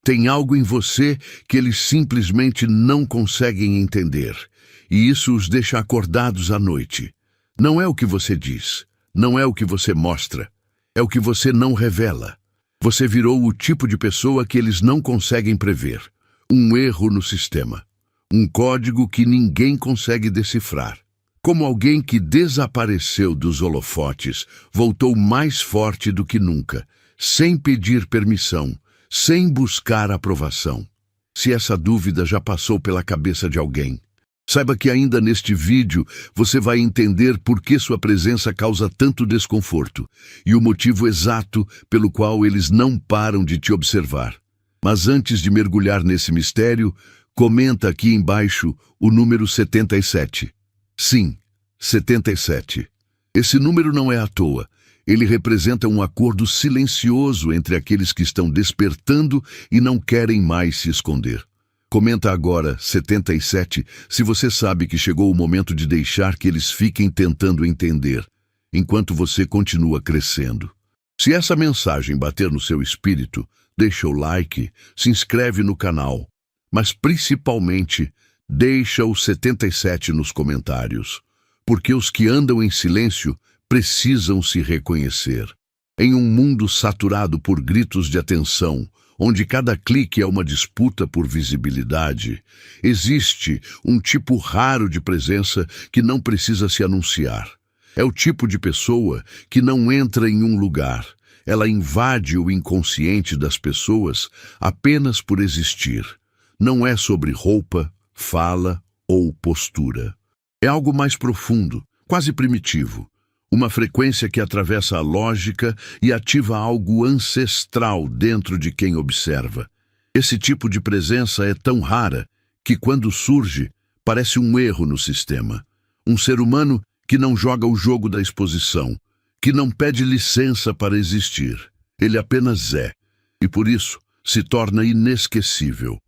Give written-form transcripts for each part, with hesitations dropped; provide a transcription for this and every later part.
Tem algo em você que eles simplesmente não conseguem entender, e isso os deixa acordados à noite. Não é o que você diz, não é o que você mostra, é o que você não revela. Você virou o tipo de pessoa que eles não conseguem prever. Um erro no sistema. Um código que ninguém consegue decifrar. Como alguém que desapareceu dos holofotes, voltou mais forte do que nunca, sem pedir permissão, sem buscar aprovação. Se essa dúvida já passou pela cabeça de alguém, saiba que ainda neste vídeo você vai entender por que sua presença causa tanto desconforto e o motivo exato pelo qual eles não param de te observar. Mas antes de mergulhar nesse mistério, comenta aqui embaixo o número 77. Sim, 77. Esse número não é à toa. Ele representa um acordo silencioso entre aqueles que estão despertando e não querem mais se esconder. Comenta agora, 77, se você sabe que chegou o momento de deixar que eles fiquem tentando entender, enquanto você continua crescendo. Se essa mensagem bater no seu espírito, deixa o like, se inscreve no canal, mas principalmente, deixa o 77 nos comentários, porque os que andam em silêncio precisam se reconhecer. Em um mundo saturado por gritos de atenção, onde cada clique é uma disputa por visibilidade, existe um tipo raro de presença que não precisa se anunciar. É o tipo de pessoa que não entra em um lugar. Ela invade o inconsciente das pessoas apenas por existir. Não é sobre roupa, fala ou postura. É algo mais profundo, quase primitivo. Uma frequência que atravessa a lógica e ativa algo ancestral dentro de quem observa. Esse tipo de presença é tão rara que, quando surge, parece um erro no sistema. Um ser humano que não joga o jogo da exposição, que não pede licença para existir. Ele apenas é, e por isso se torna inesquecível.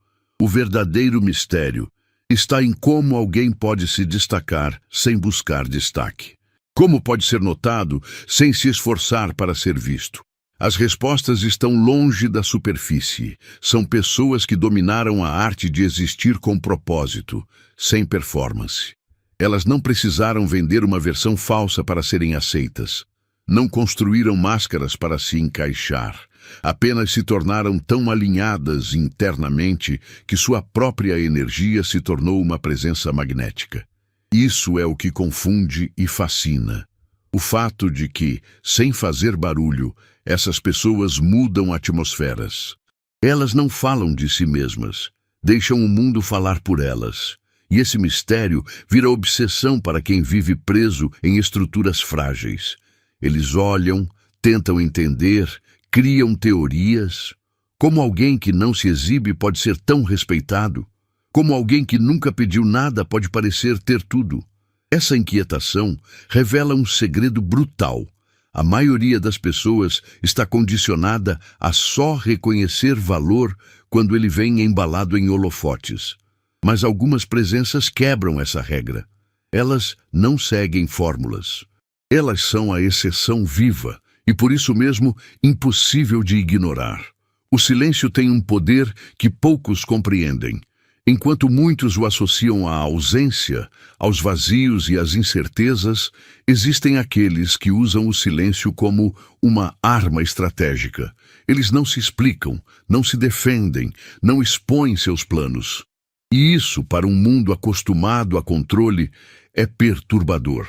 O verdadeiro mistério está em como alguém pode se destacar sem buscar destaque. Como pode ser notado sem se esforçar para ser visto? As respostas estão longe da superfície. São pessoas que dominaram a arte de existir com propósito, sem performance. Elas não precisaram vender uma versão falsa para serem aceitas. Não construíram máscaras para se encaixar. Apenas se tornaram tão alinhadas internamente que sua própria energia se tornou uma presença magnética. Isso é o que confunde e fascina. O fato de que, sem fazer barulho, essas pessoas mudam atmosferas. Elas não falam de si mesmas, deixam o mundo falar por elas. E esse mistério vira obsessão para quem vive preso em estruturas frágeis. Eles olham, tentam entender, criam teorias. Como alguém que não se exibe pode ser tão respeitado? Como alguém que nunca pediu nada pode parecer ter tudo? Essa inquietação revela um segredo brutal. A maioria das pessoas está condicionada a só reconhecer valor quando ele vem embalado em holofotes. Mas algumas presenças quebram essa regra. Elas não seguem fórmulas. Elas são a exceção viva e, por isso mesmo, impossível de ignorar. O silêncio tem um poder que poucos compreendem. Enquanto muitos o associam à ausência, aos vazios e às incertezas, existem aqueles que usam o silêncio como uma arma estratégica. Eles não se explicam, não se defendem, não expõem seus planos. E isso, para um mundo acostumado a controle, é perturbador.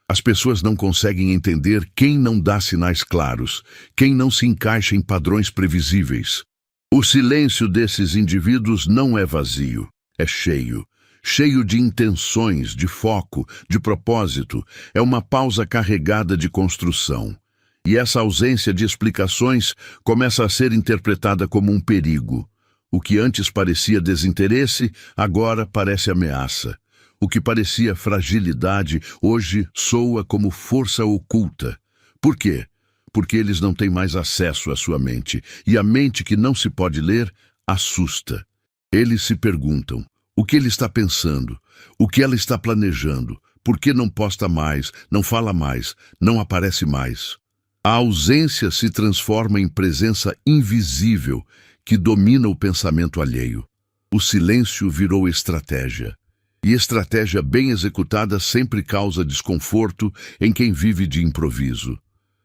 As pessoas não conseguem entender quem não dá sinais claros, quem não se encaixa em padrões previsíveis. O silêncio desses indivíduos não é vazio, é cheio. Cheio de intenções, de foco, de propósito. É uma pausa carregada de construção. E essa ausência de explicações começa a ser interpretada como um perigo. O que antes parecia desinteresse, agora parece ameaça. O que parecia fragilidade, hoje soa como força oculta. Por quê? Porque eles não têm mais acesso à sua mente, e a mente que não se pode ler assusta. Eles se perguntam, o que ele está pensando? O que ela está planejando? Por que não posta mais, não fala mais, não aparece mais? A ausência se transforma em presença invisível, que domina o pensamento alheio. O silêncio virou estratégia. E estratégia bem executada sempre causa desconforto em quem vive de improviso.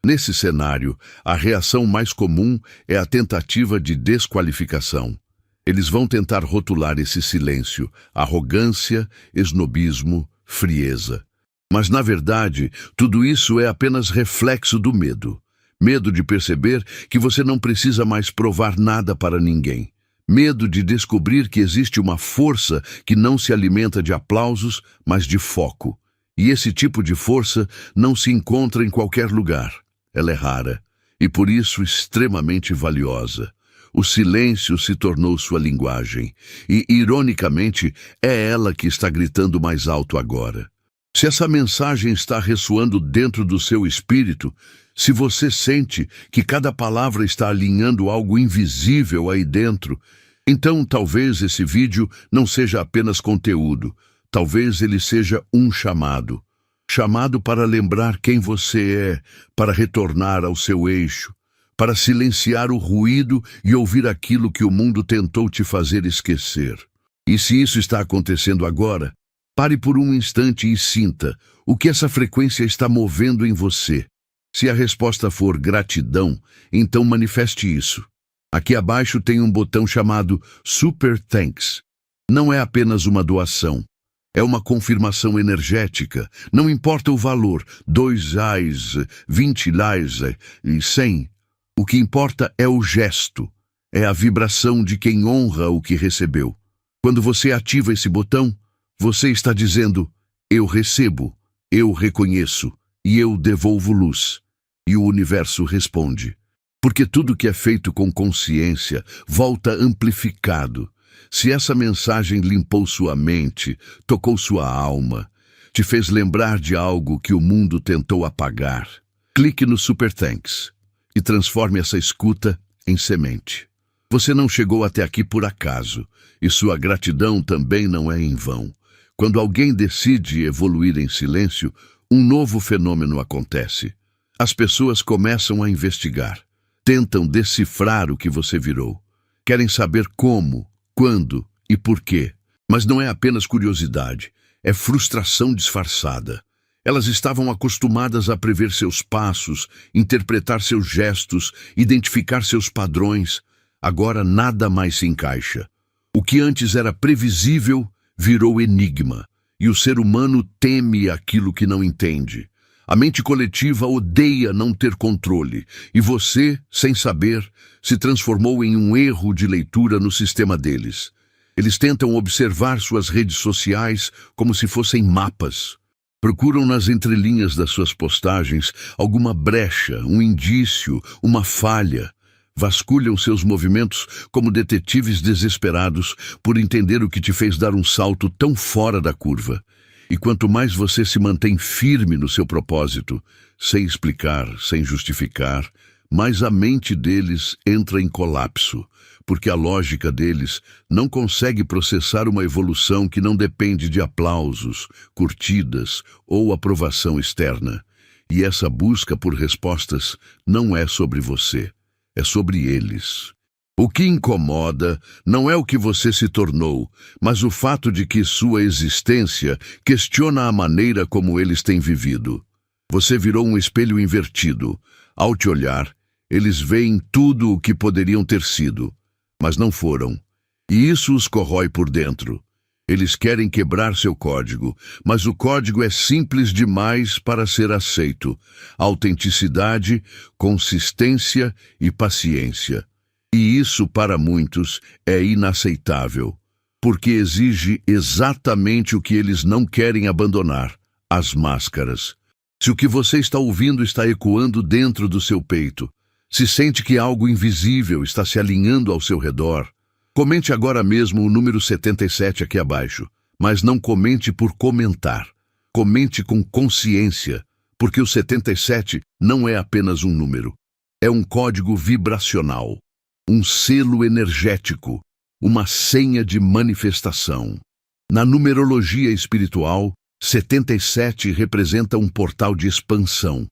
Nesse cenário, a reação mais comum é a tentativa de desqualificação. Eles vão tentar rotular esse silêncio, arrogância, esnobismo, frieza. Mas, na verdade, tudo isso é apenas reflexo do medo. Medo de perceber que você não precisa mais provar nada para ninguém. Medo de descobrir que existe uma força que não se alimenta de aplausos, mas de foco. E esse tipo de força não se encontra em qualquer lugar. Ela é rara e, por isso, extremamente valiosa. O silêncio se tornou sua linguagem e, ironicamente, é ela que está gritando mais alto agora. Se essa mensagem está ressoando dentro do seu espírito, se você sente que cada palavra está alinhando algo invisível aí dentro, então talvez esse vídeo não seja apenas conteúdo, talvez ele seja um chamado. Chamado para lembrar quem você é, para retornar ao seu eixo, para silenciar o ruído e ouvir aquilo que o mundo tentou te fazer esquecer. E se isso está acontecendo agora, pare por um instante e sinta o que essa frequência está movendo em você. Se a resposta for gratidão, então manifeste isso. Aqui abaixo tem um botão chamado Super Thanks. Não é apenas uma doação. É uma confirmação energética. Não importa o valor, R$2, R$20 e 100. O que importa é o gesto. É a vibração de quem honra o que recebeu. Quando você ativa esse botão, você está dizendo, eu recebo, eu reconheço e eu devolvo luz. E o universo responde. Porque tudo que é feito com consciência volta amplificado. Se essa mensagem limpou sua mente, tocou sua alma, te fez lembrar de algo que o mundo tentou apagar, clique no Super Thanks e transforme essa escuta em semente. Você não chegou até aqui por acaso, e sua gratidão também não é em vão. Quando alguém decide evoluir em silêncio, um novo fenômeno acontece. As pessoas começam a investigar, tentam decifrar o que você virou. Querem saber como, quando e por quê. Mas não é apenas curiosidade, é frustração disfarçada. Elas estavam acostumadas a prever seus passos, interpretar seus gestos, identificar seus padrões. Agora nada mais se encaixa. O que antes era previsível virou enigma, e o ser humano teme aquilo que não entende. A mente coletiva odeia não ter controle, e você, sem saber, se transformou em um erro de leitura no sistema deles. Eles tentam observar suas redes sociais como se fossem mapas. Procuram nas entrelinhas das suas postagens alguma brecha, um indício, uma falha. Vasculham seus movimentos como detetives desesperados por entender o que te fez dar um salto tão fora da curva. E quanto mais você se mantém firme no seu propósito, sem explicar, sem justificar, mais a mente deles entra em colapso, porque a lógica deles não consegue processar uma evolução que não depende de aplausos, curtidas ou aprovação externa. E essa busca por respostas não é sobre você, é sobre eles. O que incomoda não é o que você se tornou, mas o fato de que sua existência questiona a maneira como eles têm vivido. Você virou um espelho invertido. Ao te olhar, eles veem tudo o que poderiam ter sido, mas não foram. E isso os corrói por dentro. Eles querem quebrar seu código, mas o código é simples demais para ser aceito. Autenticidade, consistência e paciência. E isso, para muitos, é inaceitável, porque exige exatamente o que eles não querem abandonar, as máscaras. Se o que você está ouvindo está ecoando dentro do seu peito, se sente que algo invisível está se alinhando ao seu redor, comente agora mesmo o número 77 aqui abaixo, mas não comente por comentar. Comente com consciência, porque o 77 não é apenas um número, é um código vibracional. Um selo energético, uma senha de manifestação. Na numerologia espiritual, 77 representa um portal de expansão.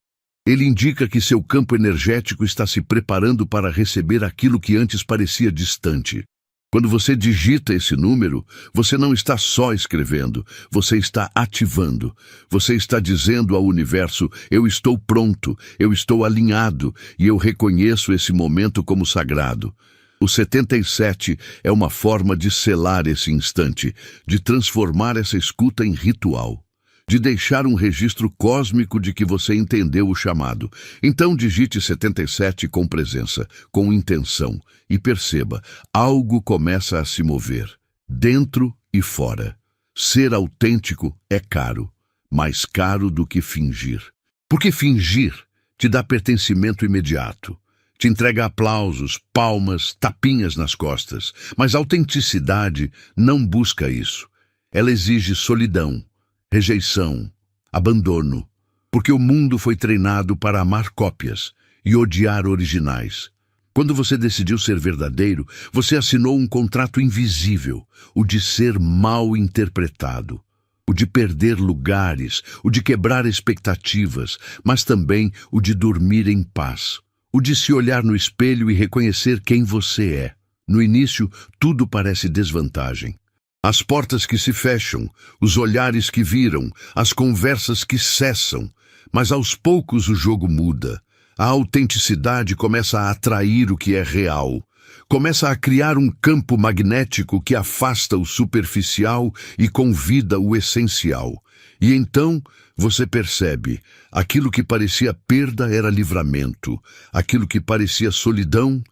Ele indica que seu campo energético está se preparando para receber aquilo que antes parecia distante. Quando você digita esse número, você não está só escrevendo, você está ativando. Você está dizendo ao universo: eu estou pronto, eu estou alinhado e eu reconheço esse momento como sagrado. O 77 é uma forma de selar esse instante, de transformar essa escuta em ritual, de deixar um registro cósmico de que você entendeu o chamado. Então digite 77 com presença, com intenção, e perceba, algo começa a se mover, dentro e fora. Ser autêntico é caro, mais caro do que fingir. Porque fingir te dá pertencimento imediato, te entrega aplausos, palmas, tapinhas nas costas, mas a autenticidade não busca isso. Ela exige solidão, rejeição, abandono, porque o mundo foi treinado para amar cópias e odiar originais. Quando você decidiu ser verdadeiro, você assinou um contrato invisível, o de ser mal interpretado, o de perder lugares, o de quebrar expectativas, mas também o de dormir em paz, o de se olhar no espelho e reconhecer quem você é. No início, tudo parece desvantagem. As portas que se fecham, os olhares que viram, as conversas que cessam. Mas aos poucos o jogo muda. A autenticidade começa a atrair o que é real. Começa a criar um campo magnético que afasta o superficial e convida o essencial. E então você percebe, aquilo que parecia perda era livramento, aquilo que parecia solidão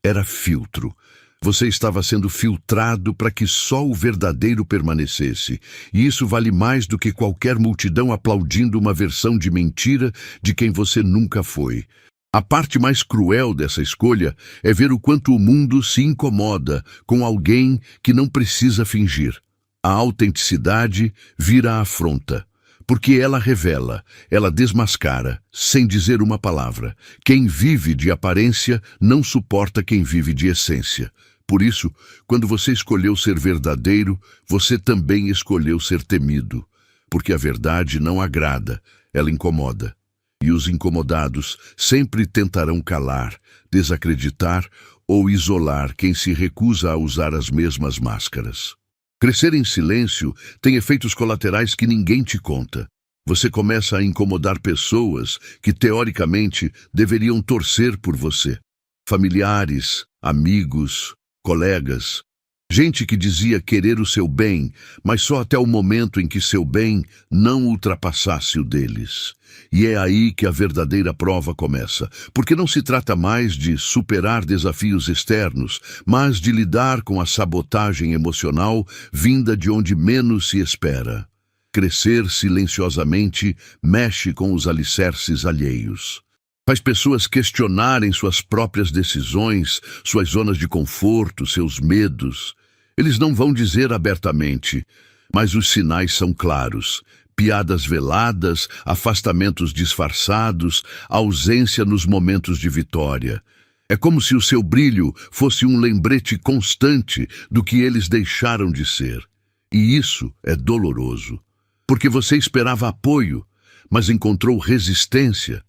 era filtro. Você estava sendo filtrado para que só o verdadeiro permanecesse. E isso vale mais do que qualquer multidão aplaudindo uma versão de mentira de quem você nunca foi. A parte mais cruel dessa escolha é ver o quanto o mundo se incomoda com alguém que não precisa fingir. A autenticidade vira afronta, porque ela revela, ela desmascara, sem dizer uma palavra. Quem vive de aparência não suporta quem vive de essência. Por isso, quando você escolheu ser verdadeiro, você também escolheu ser temido. Porque a verdade não agrada, ela incomoda. E os incomodados sempre tentarão calar, desacreditar ou isolar quem se recusa a usar as mesmas máscaras. Crescer em silêncio tem efeitos colaterais que ninguém te conta. Você começa a incomodar pessoas que, teoricamente, deveriam torcer por você. Familiares, amigos, colegas, gente que dizia querer o seu bem, mas só até o momento em que seu bem não ultrapassasse o deles. E é aí que a verdadeira prova começa, porque não se trata mais de superar desafios externos, mas de lidar com a sabotagem emocional vinda de onde menos se espera. Crescer silenciosamente mexe com os alicerces alheios. Faz pessoas questionarem suas próprias decisões, suas zonas de conforto, seus medos. Eles não vão dizer abertamente, mas os sinais são claros. Piadas veladas, afastamentos disfarçados, ausência nos momentos de vitória. É como se o seu brilho fosse um lembrete constante do que eles deixaram de ser. E isso é doloroso, porque você esperava apoio, mas encontrou resistência.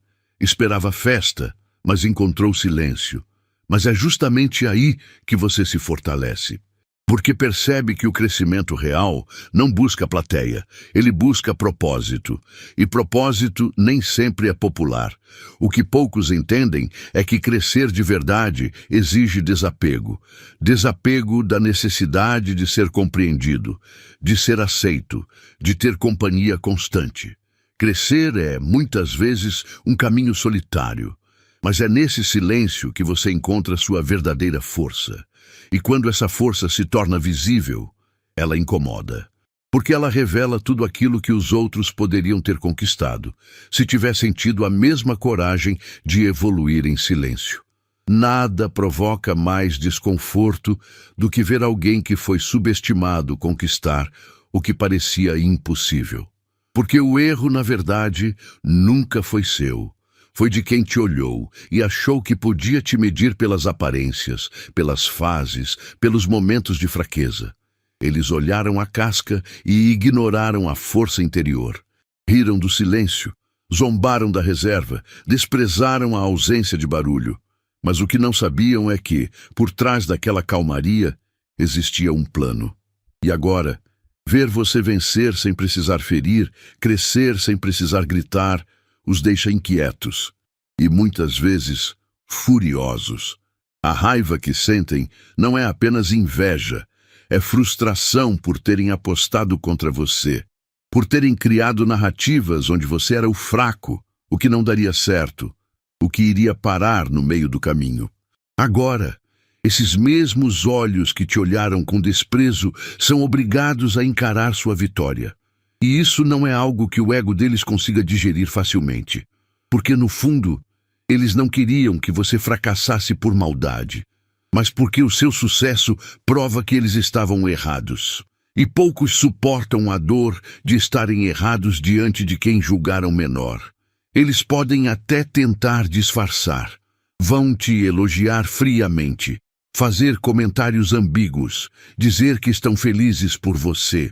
Esperava festa, mas encontrou silêncio. Mas é justamente aí que você se fortalece. Porque percebe que o crescimento real não busca plateia, ele busca propósito. E propósito nem sempre é popular. O que poucos entendem é que crescer de verdade exige desapego. Desapego da necessidade de ser compreendido, de ser aceito, de ter companhia constante. Crescer é, muitas vezes, um caminho solitário, mas é nesse silêncio que você encontra sua verdadeira força. E quando essa força se torna visível, ela incomoda, porque ela revela tudo aquilo que os outros poderiam ter conquistado, se tivessem tido a mesma coragem de evoluir em silêncio. Nada provoca mais desconforto do que ver alguém que foi subestimado conquistar o que parecia impossível. Porque o erro, na verdade, nunca foi seu. Foi de quem te olhou e achou que podia te medir pelas aparências, pelas fases, pelos momentos de fraqueza. Eles olharam a casca e ignoraram a força interior. Riram do silêncio, Zombaram da reserva, desprezaram a ausência de barulho. Mas o que não sabiam é que, por trás daquela calmaria, existia um plano. E agora, ver você vencer sem precisar ferir, crescer sem precisar gritar, os deixa inquietos e, muitas vezes, furiosos. A raiva que sentem não é apenas inveja, é frustração por terem apostado contra você, por terem criado narrativas onde você era o fraco, o que não daria certo, o que iria parar no meio do caminho. Agora, esses mesmos olhos que te olharam com desprezo são obrigados a encarar sua vitória. E isso não é algo que o ego deles consiga digerir facilmente, porque, no fundo, eles não queriam que você fracassasse por maldade, mas porque o seu sucesso prova que eles estavam errados. E poucos suportam a dor de estarem errados diante de quem julgaram menor. Eles podem até tentar disfarçar. Vão te elogiar friamente, fazer comentários ambíguos, dizer que estão felizes por você.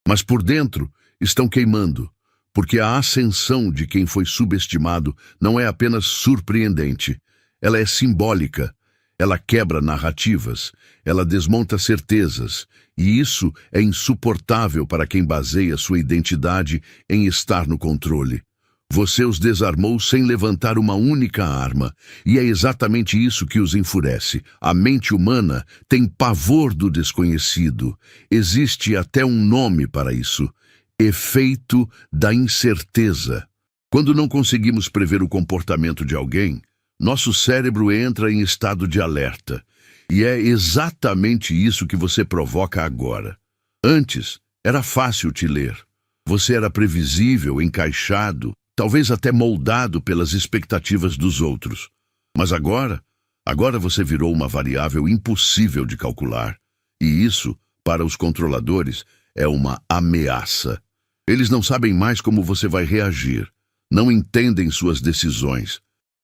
Mas por dentro estão queimando, porque a ascensão de quem foi subestimado não é apenas surpreendente, ela é simbólica. Ela quebra narrativas, ela desmonta certezas, e isso é insuportável para quem baseia sua identidade em estar no controle. Você os desarmou sem levantar uma única arma, e é exatamente isso que os enfurece. A mente humana tem pavor do desconhecido. Existe até um nome para isso: efeito da incerteza. Quando não conseguimos prever o comportamento de alguém, nosso cérebro entra em estado de alerta. E é exatamente isso que você provoca agora. Antes, era fácil te ler. Você era previsível, encaixado, talvez até moldado pelas expectativas dos outros. Mas agora você virou uma variável impossível de calcular. E isso, para os controladores, é uma ameaça. Eles não sabem mais como você vai reagir. Não entendem suas decisões.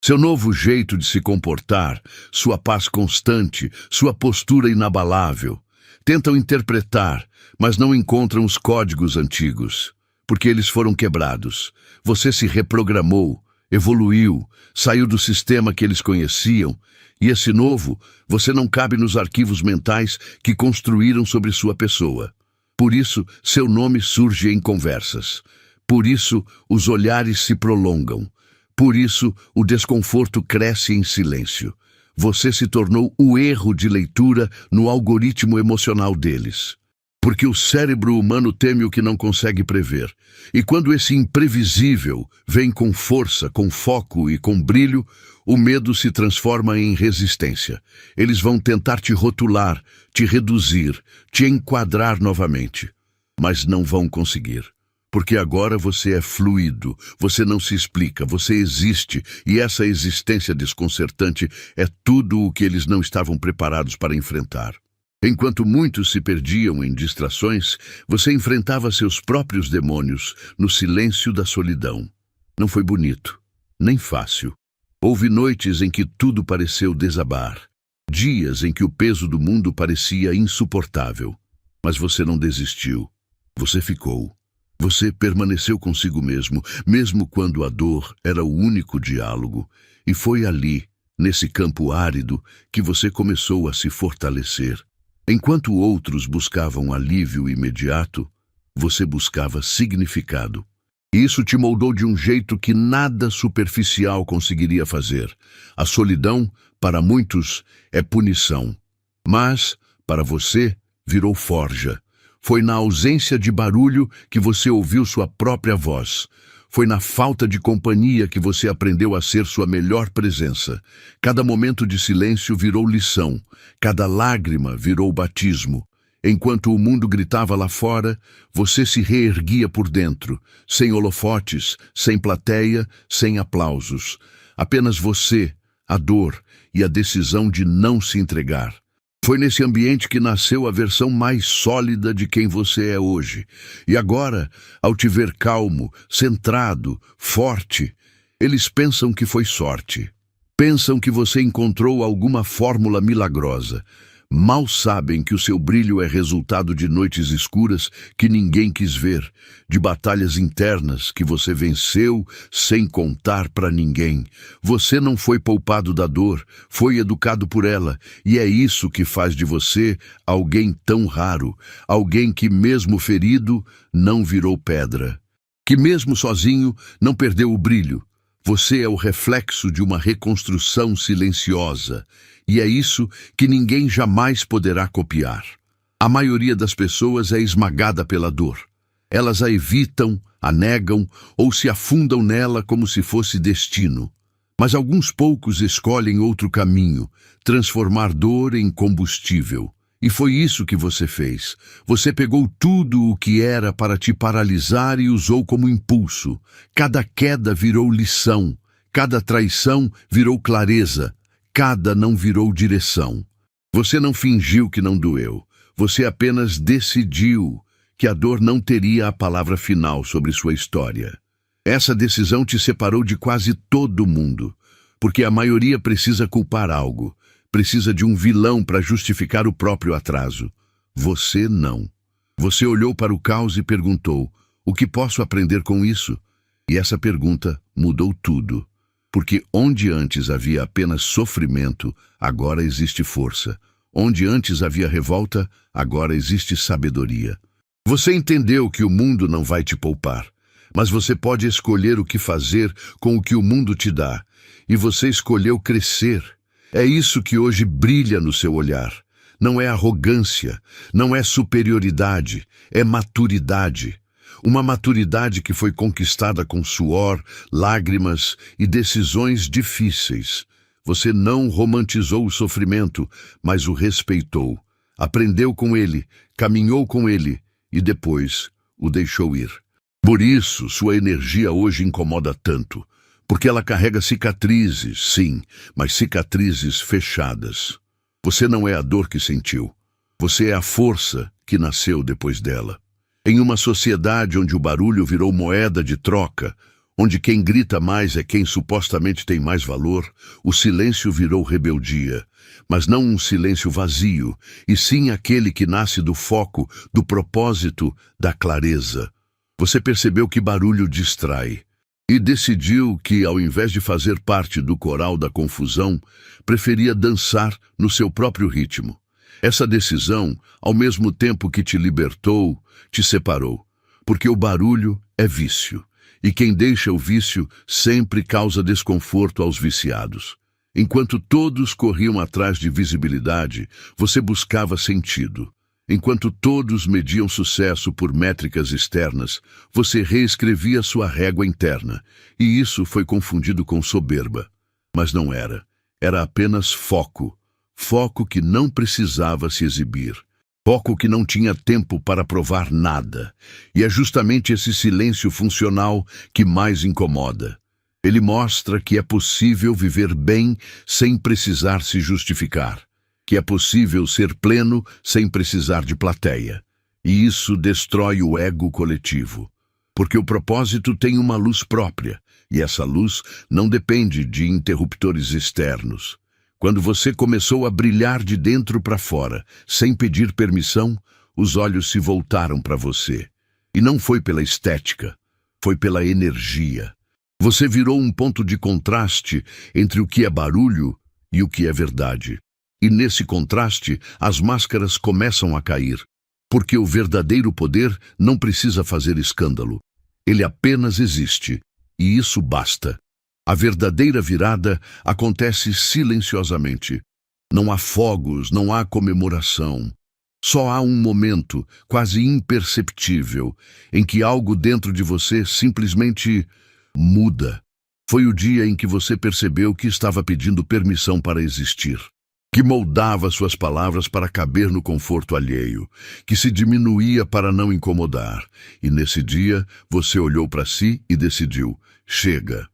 Seu novo jeito de se comportar, sua paz constante, sua postura inabalável. Tentam interpretar, mas não encontram os códigos antigos, porque eles foram quebrados. Você se reprogramou, evoluiu, saiu do sistema que eles conheciam, e esse novo, você não cabe nos arquivos mentais que construíram sobre sua pessoa. Por isso, seu nome surge em conversas. Por isso, os olhares se prolongam. Por isso, o desconforto cresce em silêncio. Você se tornou o erro de leitura no algoritmo emocional deles. Porque o cérebro humano teme o que não consegue prever. E quando esse imprevisível vem com força, com foco e com brilho, o medo se transforma em resistência. Eles vão tentar te rotular, te reduzir, te enquadrar novamente. Mas não vão conseguir. Porque agora você é fluido, você não se explica, você existe, e essa existência desconcertante é tudo o que eles não estavam preparados para enfrentar. Enquanto muitos se perdiam em distrações, você enfrentava seus próprios demônios no silêncio da solidão. Não foi bonito, nem fácil. Houve noites em que tudo pareceu desabar, dias em que o peso do mundo parecia insuportável. Mas você não desistiu, você ficou. Você permaneceu consigo mesmo, mesmo quando a dor era o único diálogo, e foi ali, nesse campo árido, que você começou a se fortalecer. Enquanto outros buscavam alívio imediato, você buscava significado. E isso te moldou de um jeito que nada superficial conseguiria fazer. A solidão, para muitos, é punição. Mas, para você, virou forja. Foi na ausência de barulho que você ouviu sua própria voz. Foi na falta de companhia que você aprendeu a ser sua melhor presença. Cada momento de silêncio virou lição. Cada lágrima virou batismo. Enquanto o mundo gritava lá fora, você se reerguia por dentro, sem holofotes, sem plateia, sem aplausos. Apenas você, a dor e a decisão de não se entregar. Foi nesse ambiente que nasceu a versão mais sólida de quem você é hoje. E agora, ao te ver calmo, centrado, forte, eles pensam que foi sorte. Pensam que você encontrou alguma fórmula milagrosa. Mal sabem que o seu brilho é resultado de noites escuras que ninguém quis ver, de batalhas internas que você venceu sem contar para ninguém. Você não foi poupado da dor, foi educado por ela, e é isso que faz de você alguém tão raro, alguém que mesmo ferido não virou pedra, que mesmo sozinho não perdeu o brilho. Você é o reflexo de uma reconstrução silenciosa, e é isso que ninguém jamais poderá copiar. A maioria das pessoas é esmagada pela dor. Elas a evitam, a negam ou se afundam nela como se fosse destino. Mas alguns poucos escolhem outro caminho, transformar dor em combustível. E foi isso que você fez. Você pegou tudo o que era para te paralisar e usou como impulso. Cada queda virou lição, cada traição virou clareza, cada não virou direção. Você não fingiu que não doeu. Você apenas decidiu que a dor não teria a palavra final sobre sua história. Essa decisão te separou de quase todo mundo, porque a maioria precisa culpar algo. Precisa de um vilão para justificar o próprio atraso. Você não. Você olhou para o caos e perguntou: o que posso aprender com isso? E essa pergunta mudou tudo. Porque onde antes havia apenas sofrimento, agora existe força. Onde antes havia revolta, agora existe sabedoria. Você entendeu que o mundo não vai te poupar, mas você pode escolher o que fazer com o que o mundo te dá. E você escolheu crescer. É isso que hoje brilha no seu olhar. Não é arrogância, não é superioridade, é maturidade. Uma maturidade que foi conquistada com suor, lágrimas e decisões difíceis. Você não romantizou o sofrimento, mas o respeitou. Aprendeu com ele, caminhou com ele e depois o deixou ir. Por isso, sua energia hoje incomoda tanto. Porque ela carrega cicatrizes, sim, mas cicatrizes fechadas. Você não é a dor que sentiu. Você é a força que nasceu depois dela. Em uma sociedade onde o barulho virou moeda de troca, onde quem grita mais é quem supostamente tem mais valor, o silêncio virou rebeldia. Mas não um silêncio vazio, e sim aquele que nasce do foco, do propósito, da clareza. Você percebeu que barulho distrai. E decidiu que, ao invés de fazer parte do coral da confusão, preferia dançar no seu próprio ritmo. Essa decisão, ao mesmo tempo que te libertou, te separou. Porque o barulho é vício, e quem deixa o vício sempre causa desconforto aos viciados. Enquanto todos corriam atrás de visibilidade, você buscava sentido. Enquanto todos mediam sucesso por métricas externas, você reescrevia sua régua interna, e isso foi confundido com soberba. Mas não era. Era apenas foco. Foco que não precisava se exibir. Foco que não tinha tempo para provar nada. E é justamente esse silêncio funcional que mais incomoda. Ele mostra que é possível viver bem sem precisar se justificar. Que é possível ser pleno sem precisar de plateia. E isso destrói o ego coletivo. Porque o propósito tem uma luz própria, e essa luz não depende de interruptores externos. Quando você começou a brilhar de dentro para fora, sem pedir permissão, os olhos se voltaram para você. E não foi pela estética, foi pela energia. Você virou um ponto de contraste entre o que é barulho e o que é verdade. E nesse contraste, as máscaras começam a cair, porque o verdadeiro poder não precisa fazer escândalo. Ele apenas existe, e isso basta. A verdadeira virada acontece silenciosamente. Não há fogos, não há comemoração. Só há um momento, quase imperceptível, em que algo dentro de você simplesmente muda. Foi o dia em que você percebeu que estava pedindo permissão para existir. Que moldava suas palavras para caber no conforto alheio, que se diminuía para não incomodar. E nesse dia, você olhou para si e decidiu: chega.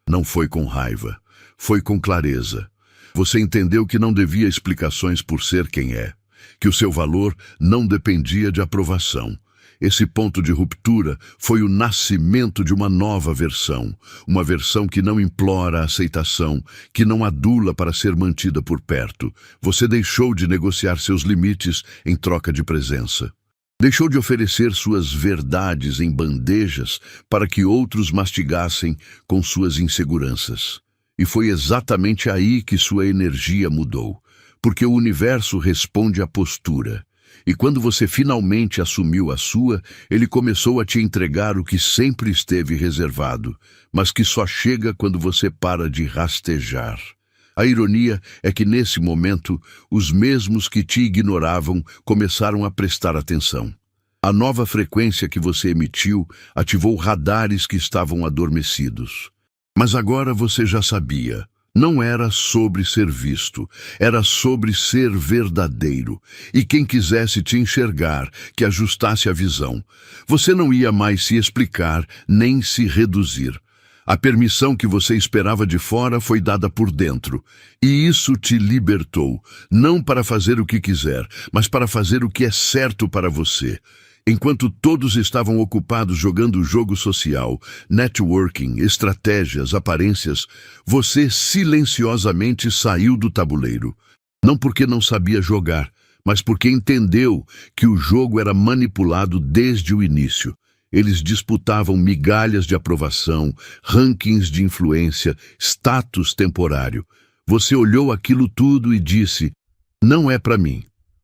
Não foi com raiva, foi com clareza. Você entendeu que não devia explicações por ser quem é, que o seu valor não dependia de aprovação, Esse ponto de ruptura foi o nascimento de uma nova versão, uma versão que não implora a aceitação, que não adula para ser mantida por perto. Você deixou de negociar seus limites em troca de presença. Deixou de oferecer suas verdades em bandejas para que outros mastigassem com suas inseguranças. E foi exatamente aí que sua energia mudou, porque o universo responde à postura. E quando você finalmente assumiu a sua, ele começou a te entregar o que sempre esteve reservado, mas que só chega quando você para de rastejar. A ironia é que nesse momento, os mesmos que te ignoravam começaram a prestar atenção. A nova frequência que você emitiu ativou radares que estavam adormecidos. Mas agora você já sabia. Não era sobre ser visto, era sobre ser verdadeiro. E quem quisesse te enxergar, que ajustasse a visão. Você não ia mais se explicar, nem se reduzir. A permissão que você esperava de fora foi dada por dentro. E isso te libertou, não para fazer o que quiser, mas para fazer o que é certo para você. Enquanto todos estavam ocupados jogando o jogo social, networking, estratégias, aparências, você silenciosamente saiu do tabuleiro. Não porque não sabia jogar, mas porque entendeu que o jogo era manipulado desde o início. Eles disputavam migalhas de aprovação, rankings de influência, status temporário. Você olhou aquilo tudo e disse, não é para mim,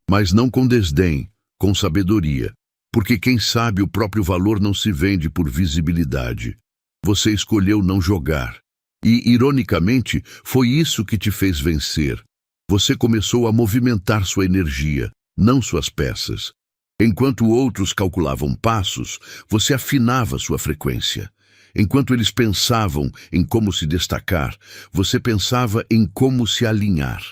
mas não com desdém, com sabedoria. Porque quem sabe o próprio valor não se vende por visibilidade. Você escolheu não jogar. E, ironicamente, foi isso que te fez vencer. Você começou a movimentar sua energia, não suas peças. Enquanto outros calculavam passos, você afinava sua frequência. Enquanto eles pensavam em como se destacar, você pensava em como se alinhar.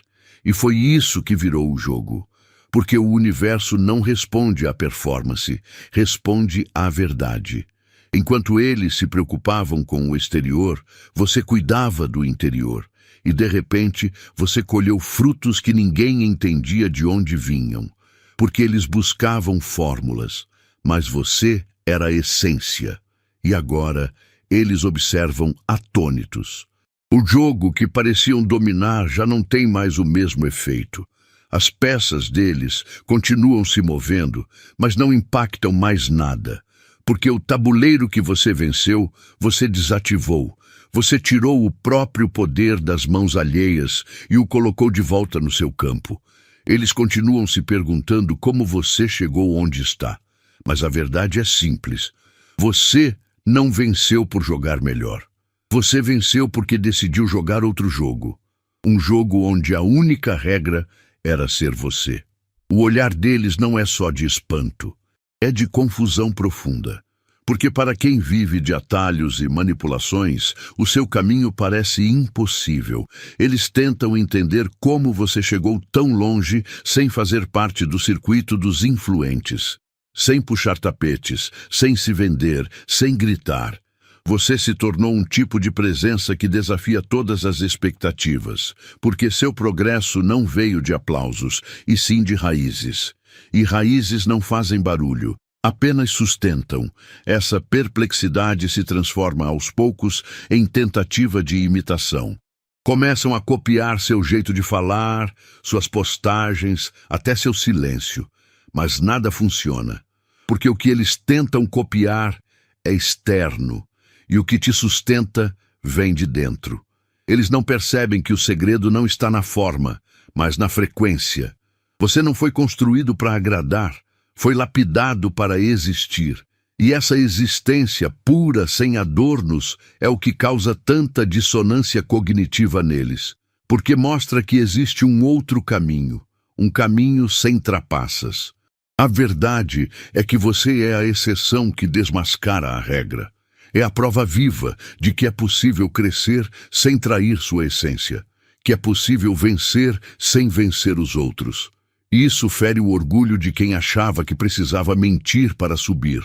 E foi isso que virou o jogo. Porque o universo não responde à performance, responde à verdade. Enquanto eles se preocupavam com o exterior, você cuidava do interior. E, de repente, você colheu frutos que ninguém entendia de onde vinham. Porque eles buscavam fórmulas, mas você era a essência. E agora, eles observam atônitos. O jogo que pareciam dominar já não tem mais o mesmo efeito. As peças deles continuam se movendo, mas não impactam mais nada. Porque o tabuleiro que você venceu, você desativou. Você tirou o próprio poder das mãos alheias e o colocou de volta no seu campo. Eles continuam se perguntando como você chegou onde está. Mas a verdade é simples. Você não venceu por jogar melhor. Você venceu porque decidiu jogar outro jogo. Um jogo onde a única regra era ser você. O olhar deles não é só de espanto, é de confusão profunda. Porque para quem vive de atalhos e manipulações, o seu caminho parece impossível. Eles tentam entender como você chegou tão longe sem fazer parte do circuito dos influentes. Sem puxar tapetes, sem se vender, sem gritar. Você se tornou um tipo de presença que desafia todas as expectativas, porque seu progresso não veio de aplausos, e sim de raízes. E raízes não fazem barulho, apenas sustentam. Essa perplexidade se transforma aos poucos em tentativa de imitação. Começam a copiar seu jeito de falar, suas postagens, até seu silêncio. Mas nada funciona, porque o que eles tentam copiar é externo. E o que te sustenta vem de dentro. Eles não percebem que o segredo não está na forma, mas na frequência. Você não foi construído para agradar, foi lapidado para existir. E essa existência pura, sem adornos, é o que causa tanta dissonância cognitiva neles. Porque mostra que existe um outro caminho, um caminho sem trapaças. A verdade é que você é a exceção que desmascara a regra. É a prova viva de que é possível crescer sem trair sua essência, que é possível vencer sem vencer os outros. E isso fere o orgulho de quem achava que precisava mentir para subir,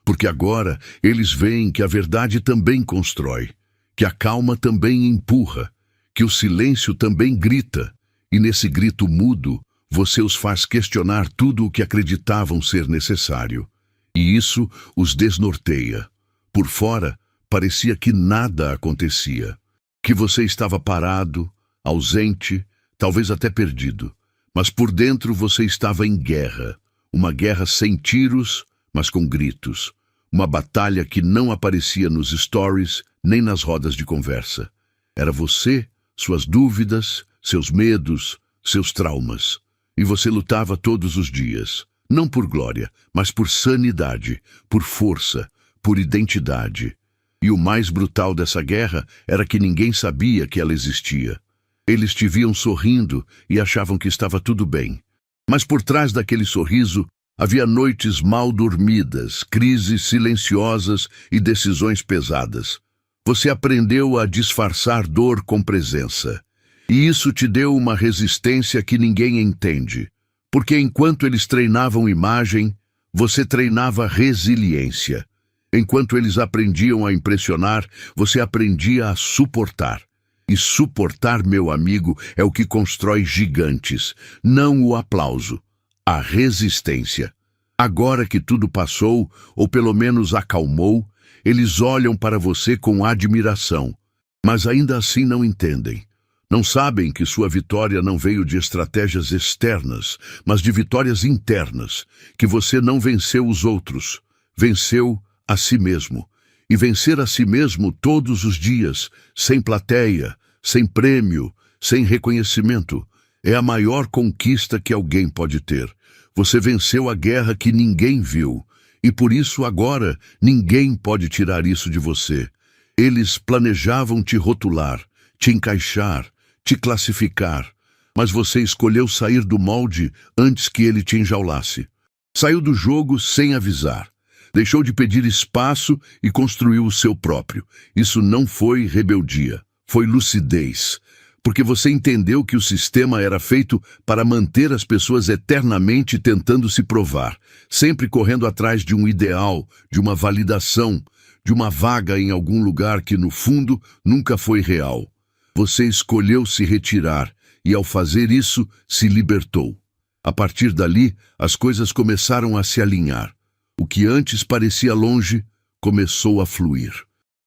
porque agora eles veem que a verdade também constrói, que a calma também empurra, que o silêncio também grita, e nesse grito mudo, você os faz questionar tudo o que acreditavam ser necessário. E isso os desnorteia. Por fora, parecia que nada acontecia, que você estava parado, ausente, talvez até perdido. Mas por dentro você estava em guerra, uma guerra sem tiros, mas com gritos. Uma batalha que não aparecia nos stories, nem nas rodas de conversa. Era você, suas dúvidas, seus medos, seus traumas. E você lutava todos os dias, não por glória, mas por sanidade, por força, por identidade. E o mais brutal dessa guerra era que ninguém sabia que ela existia. Eles te viam sorrindo e achavam que estava tudo bem. Mas por trás daquele sorriso havia noites mal dormidas, crises silenciosas e decisões pesadas. Você aprendeu a disfarçar dor com presença. E isso te deu uma resistência que ninguém entende. Porque enquanto eles treinavam imagem, você treinava resiliência. Enquanto eles aprendiam a impressionar, você aprendia a suportar. E suportar, meu amigo, é o que constrói gigantes, não o aplauso, a resistência. Agora que tudo passou, ou pelo menos acalmou, eles olham para você com admiração, mas ainda assim não entendem. Não sabem que sua vitória não veio de estratégias externas, mas de vitórias internas, que você não venceu os outros, venceu a si mesmo. E vencer a si mesmo todos os dias, sem plateia, sem prêmio, sem reconhecimento, é a maior conquista que alguém pode ter. Você venceu a guerra que ninguém viu, e por isso agora ninguém pode tirar isso de você. Eles planejavam te rotular, te encaixar, te classificar, mas você escolheu sair do molde antes que ele te enjaulasse. Saiu do jogo sem avisar. Deixou de pedir espaço e construiu o seu próprio. Isso não foi rebeldia, foi lucidez. Porque você entendeu que o sistema era feito para manter as pessoas eternamente tentando se provar, sempre correndo atrás de um ideal, de uma validação, de uma vaga em algum lugar que, no fundo, nunca foi real. Você escolheu se retirar e, ao fazer isso, se libertou. A partir dali, as coisas começaram a se alinhar. O que antes parecia longe, começou a fluir.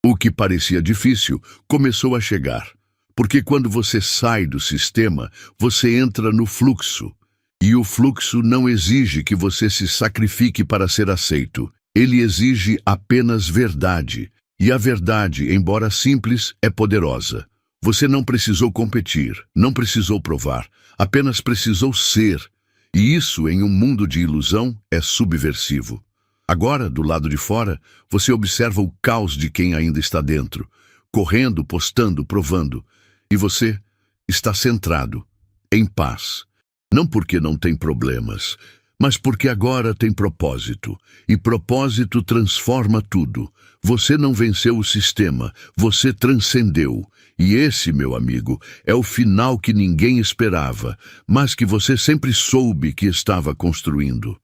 O que parecia difícil, começou a chegar. Porque quando você sai do sistema, você entra no fluxo. E o fluxo não exige que você se sacrifique para ser aceito. Ele exige apenas verdade. E a verdade, embora simples, é poderosa. Você não precisou competir, não precisou provar, apenas precisou ser. E isso, em um mundo de ilusão, é subversivo. Agora, do lado de fora, você observa o caos de quem ainda está dentro, correndo, postando, provando. E você está centrado, em paz. Não porque não tem problemas, mas porque agora tem propósito. E propósito transforma tudo. Você não venceu o sistema, você transcendeu. E esse, meu amigo, é o final que ninguém esperava, mas que você sempre soube que estava construindo.